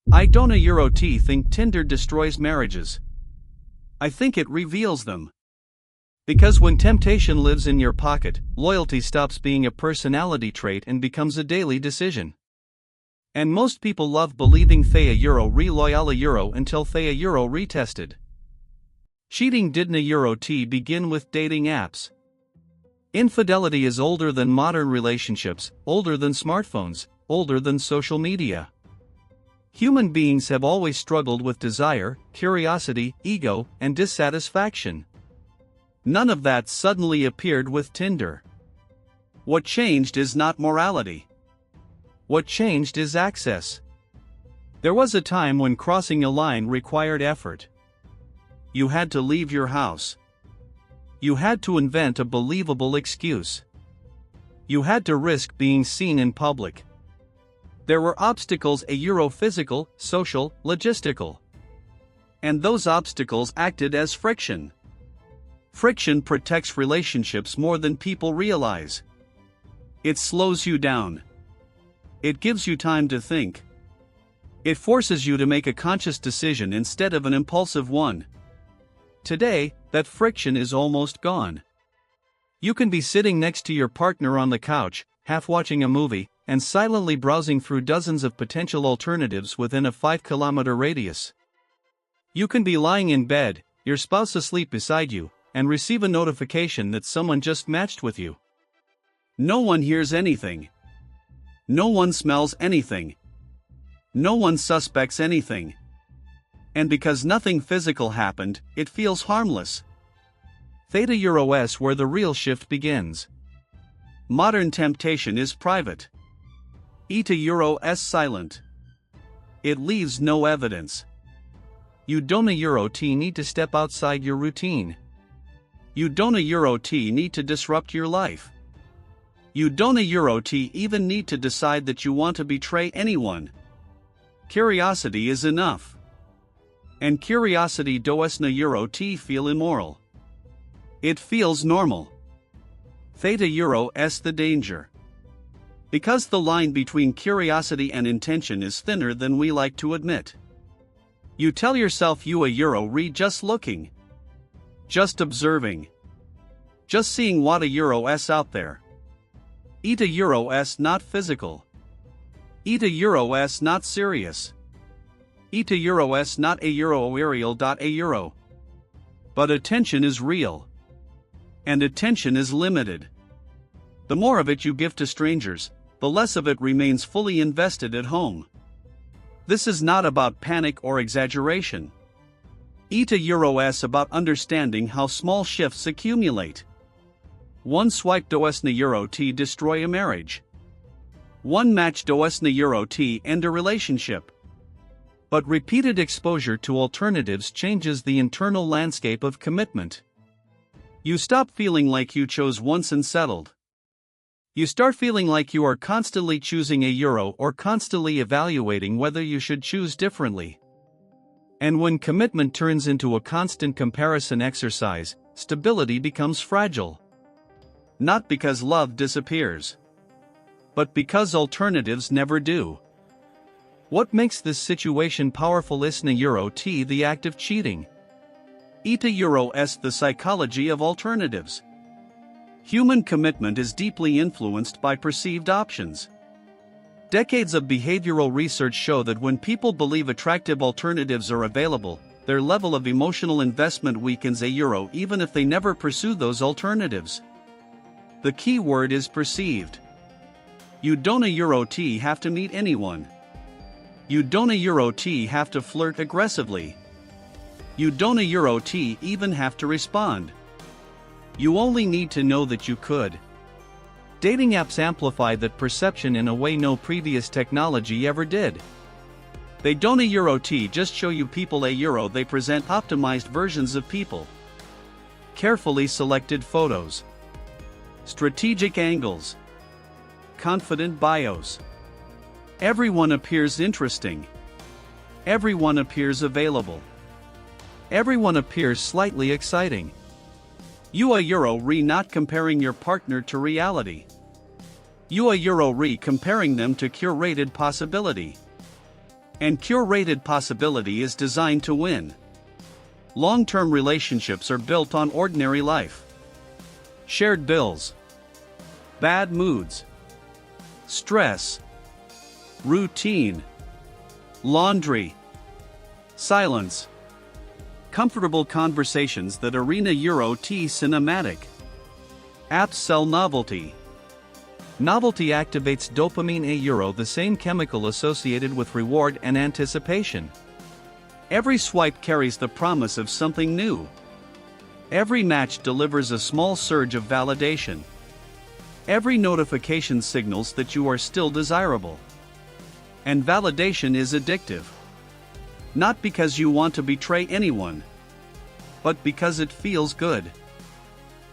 I don't think Tinder destroys marriages. I think it reveals them. Because when temptation lives in your pocket, loyalty stops being a personality trait and becomes a daily decision. And most people love believing they re-loyal until they retested. Cheating didn't begin with dating apps. Infidelity is older than modern relationships, older than smartphones, older than social media. Human beings have always struggled with desire, curiosity, ego, and dissatisfaction. None of that suddenly appeared with Tinder. What changed is not morality. What changed is access. There was a time when crossing a line required effort. You had to leave your house. You had to invent a believable excuse. You had to risk being seen in public. There were obstacles physical, social, logistical. And those obstacles acted as friction. Friction protects relationships more than people realize. It slows you down. It gives you time to think. It forces you to make a conscious decision instead of an impulsive one. Today, that friction is almost gone. You can be sitting next to your partner on the couch, half watching a movie, and silently browsing through dozens of potential alternatives within a 5-kilometer radius. You can be lying in bed, your spouse asleep beside you, and receive a notification that someone just matched with you. No one hears anything. No one smells anything. No one suspects anything. And because nothing physical happened, it feels harmless. Theta where the real shift begins. Modern temptation is private. Eta silent. It leaves no evidence. You don't need to step outside your routine. You don't need to disrupt your life. You don't even need to decide that you want to betray anyone. Curiosity is enough. And curiosity doesn't feel immoral. It feels normal. Theta the danger. Because the line between curiosity and intention is thinner than we like to admit. You tell yourself you just looking. Just observing. Just seeing what out there. Eta not physical. Eta not serious. Eta not aerial. But attention is real. And attention is limited. The more of it you give to strangers, the less of it remains fully invested at home. This is not about panic or exaggeration. Eta about understanding how small shifts accumulate. One swipe doesn't destroy a marriage. One match doesn't end a relationship. But repeated exposure to alternatives changes the internal landscape of commitment. You stop feeling like you chose once and settled. You start feeling like you are constantly choosing or constantly evaluating whether you should choose differently. And when commitment turns into a constant comparison exercise, stability becomes fragile. Not because love disappears, but because alternatives never do. What makes this situation powerful isn't the act of cheating. Eta the psychology of alternatives. Human commitment is deeply influenced by perceived options. Decades of behavioral research show that when people believe attractive alternatives are available, their level of emotional investment weakens even if they never pursue those alternatives. The key word is perceived. You don't have to meet anyone. You don't have to flirt aggressively. You don't even have to respond. You only need to know that you could. Dating apps amplify that perception in a way no previous technology ever did. They don't just show you people they present optimized versions of people. Carefully selected photos. Strategic angles. Confident bios. Everyone appears interesting. Everyone appears available. Everyone appears slightly exciting. You are not comparing your partner to reality. You are comparing them to curated possibility. And curated possibility is designed to win. Long-term relationships are built on ordinary life. Shared bills. Bad moods. Stress. Routine. Laundry. Silence. Comfortable conversations that arena Euro T cinematic. Apps sell novelty. Novelty activates dopamine a euro, the same chemical associated with reward and anticipation. Every swipe carries the promise of something new. Every match delivers a small surge of validation. Every notification signals that you are still desirable. And validation is addictive. Not because you want to betray anyone, but because it feels good.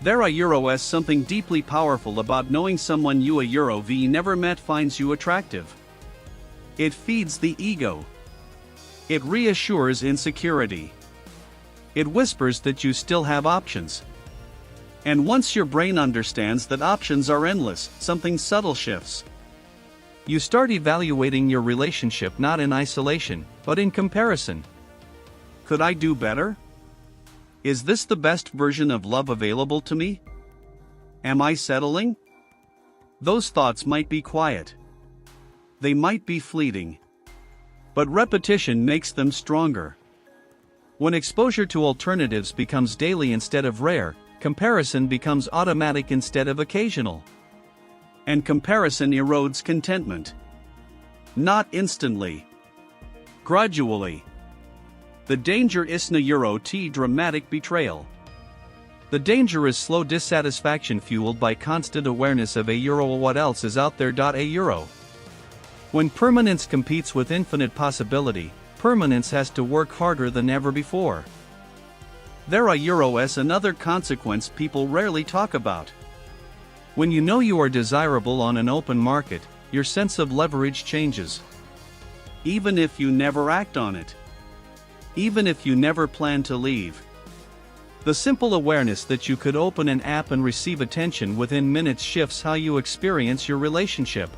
There are Euros something deeply powerful about knowing someone you a Euro V never met finds you attractive. It feeds the ego. It reassures insecurity. It whispers that you still have options. And once your brain understands that options are endless, something subtle shifts. You start evaluating your relationship not in isolation, but in comparison. Could I do better? Is this the best version of love available to me? Am I settling? Those thoughts might be quiet. They might be fleeting. But repetition makes them stronger. When exposure to alternatives becomes daily instead of rare, comparison becomes automatic instead of occasional. And comparison erodes contentment. Not instantly. Gradually. The danger isn't a Euro T dramatic betrayal. The danger is slow dissatisfaction fueled by constant awareness of a euro what else is out there. A euro. When permanence competes with infinite possibility, permanence has to work harder than ever before. There are Euros another consequence people rarely talk about. When you know you are desirable on an open market, your sense of leverage changes. Even if you never act on it. Even if you never plan to leave. The simple awareness that you could open an app and receive attention within minutes shifts how you experience your relationship.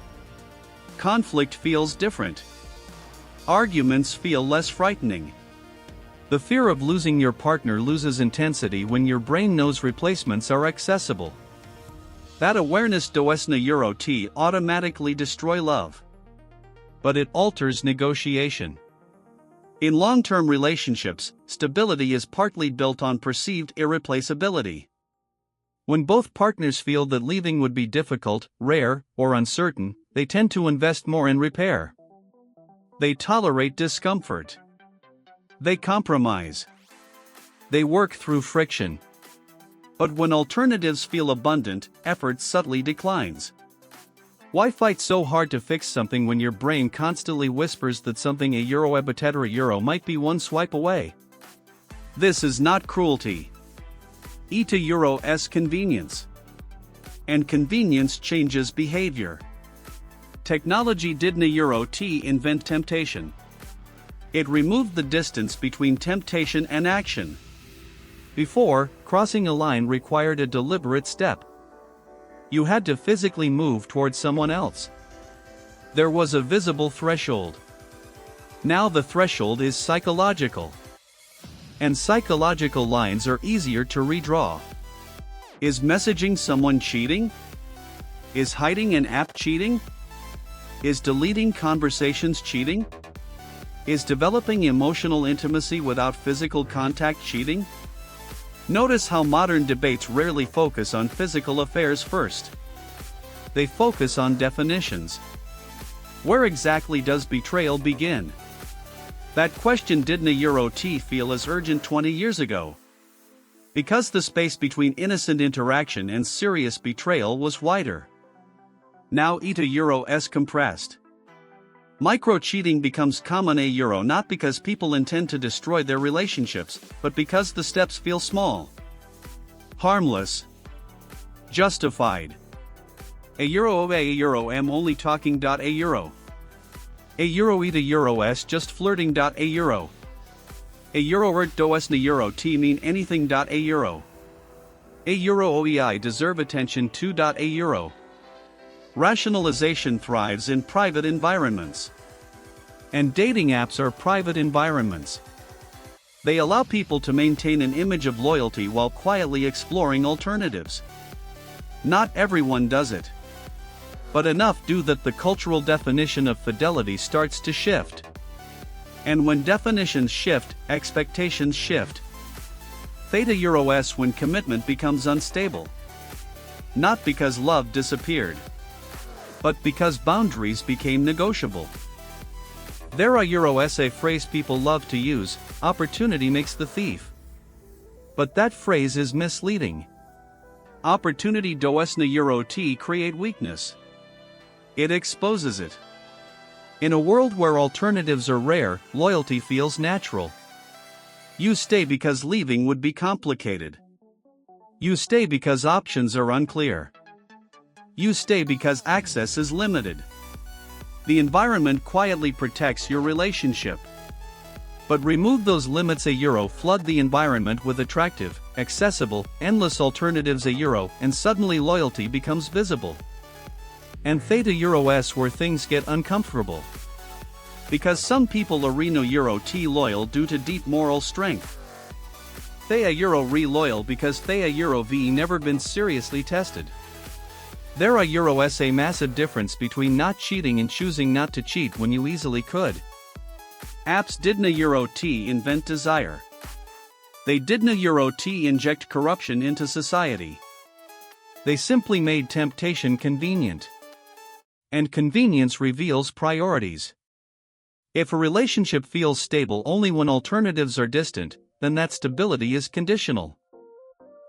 Conflict feels different. Arguments feel less frightening. The fear of losing your partner loses intensity when your brain knows replacements are accessible. That awareness doesn't a Euro T automatically destroy love. But it alters negotiation. In long-term relationships, stability is partly built on perceived irreplaceability. When both partners feel that leaving would be difficult, rare, or uncertain, they tend to invest more in repair. They tolerate discomfort. They compromise. They work through friction. But when alternatives feel abundant, effort subtly declines. Why fight so hard to fix something when your brain constantly whispers that something a euro a euro might be one swipe away? This is not cruelty. Eta Euro's convenience. And convenience changes behavior. Technology didn't a Euro T invent temptation. It removed the distance between temptation and action. Before, crossing a line required a deliberate step. You had to physically move towards someone else. There was a visible threshold. Now the threshold is psychological. And psychological lines are easier to redraw. Is messaging someone cheating? Is hiding an app cheating? Is deleting conversations cheating? Is developing emotional intimacy without physical contact cheating? Notice how modern debates rarely focus on physical affairs first. They focus on definitions. Where exactly does betrayal begin? That question didn't a Euro T feel as urgent 20 years ago. Because the space between innocent interaction and serious betrayal was wider. Now Eta Euro's compressed. Micro-cheating becomes common a euro not because people intend to destroy their relationships, but because the steps feel small. Harmless. Justified. A euro am only talking. A euro Eta Euros just flirting. A euro doesn't a Euro T mean anything. A euro OEI deserve attention too. A euro. Rationalization thrives in private environments. And dating apps are private environments. They allow people to maintain an image of loyalty while quietly exploring alternatives. Not everyone does it. But enough do that the cultural definition of fidelity starts to shift. And when definitions shift, expectations shift. Theta Euro-S when commitment becomes unstable. Not because love disappeared, but because boundaries became negotiable. There are Euro-S, a phrase people love to use: opportunity makes the thief. But that phrase is misleading. Opportunity does na Euro-T create weakness. It exposes it. In a world where alternatives are rare, loyalty feels natural. You stay because leaving would be complicated. You stay because options are unclear. You stay because access is limited. The environment quietly protects your relationship. But remove those limits flood the environment with attractive, accessible, endless alternatives and suddenly loyalty becomes visible. And Theta Euro-S where things get uncomfortable. Because some people are no Euro-T loyal due to deep moral strength. Thea Euro-Re loyal because Thea Euro-V never been seriously tested. There are Euro-S a massive difference between not cheating and choosing not to cheat when you easily could. Apps didna Euro-T invent desire. They didna Euro-T inject corruption into society. They simply made temptation convenient. And convenience reveals priorities. If a relationship feels stable only when alternatives are distant, then that stability is conditional.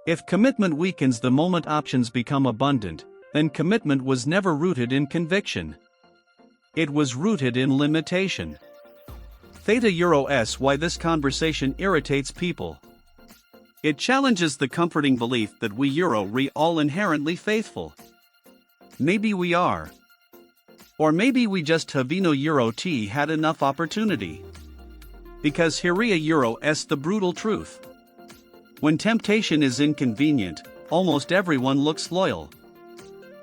If commitment weakens the moment options become abundant, then commitment was never rooted in conviction. It was rooted in limitation. Theta Euro-S why this conversation irritates people. It challenges the comforting belief that we Euro-Re all inherently faithful. Maybe we are. Or maybe we just have no Euro-T had enough opportunity. Because here Euro-S the brutal truth. When temptation is inconvenient, almost everyone looks loyal.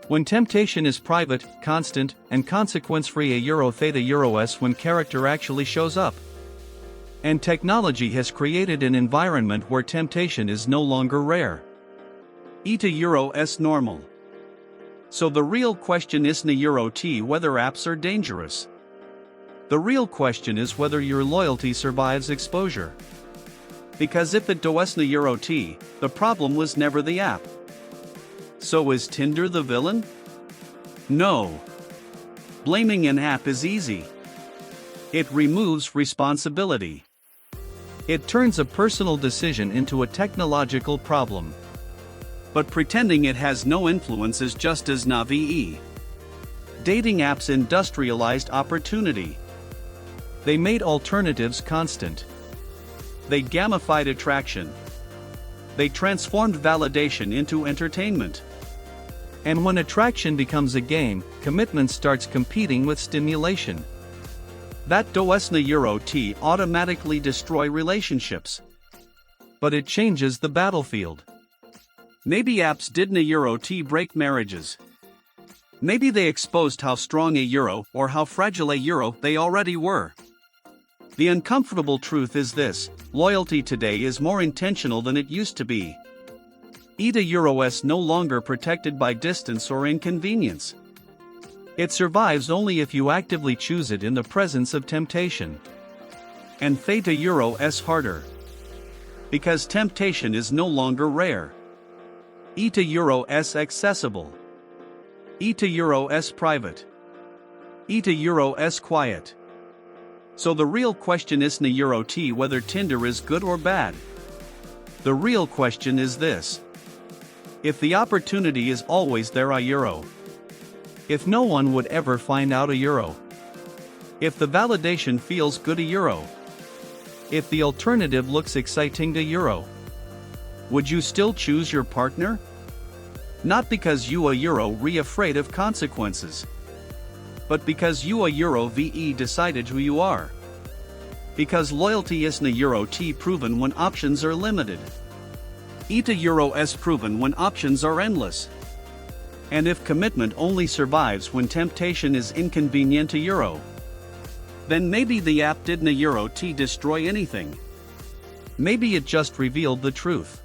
When temptation is private, constant, and consequence-free Theta Euro-S when character actually shows up. And technology has created an environment where temptation is no longer rare. Eta Euro-S normal. So the real question isn't Euro-T whether apps are dangerous. The real question is whether your loyalty survives exposure. Because if it doesn't Euro-T, the problem was never the app. So is Tinder the villain? No. Blaming an app is easy. It removes responsibility. It turns a personal decision into a technological problem. But pretending it has no influence is just as naive. Dating apps industrialized opportunity. They made alternatives constant. They gamified attraction. They transformed validation into entertainment. And when attraction becomes a game, commitment starts competing with stimulation. That doesn't Euro-T automatically destroy relationships. But it changes the battlefield. Maybe apps didn't Euro-T break marriages. Maybe they exposed how strong or how fragile they already were. The uncomfortable truth is this: loyalty today is more intentional than it used to be. Eta Euro-S no longer protected by distance or inconvenience. It survives only if you actively choose it in the presence of temptation. And Theta Euro-S harder. Because temptation is no longer rare. Eta Euro-S accessible. Eta Euro-S private. Eta Euro-S quiet. So the real question isn't Euro-T whether Tinder is good or bad. The real question is this: if the opportunity is always there Euro. If no one would ever find out Euro. If the validation feels good Euro. If the alternative looks exciting Euro. Would you still choose your partner? Not because you Euro-Re afraid of consequences. But because you Euro-Ve decided who you are. Because loyalty isn't Euro-T proven when options are limited. Eta Euro-S proven when options are endless. And if commitment only survives when temptation is inconvenient Euro. Then maybe the app didn't destroy anything. Maybe it just revealed the truth.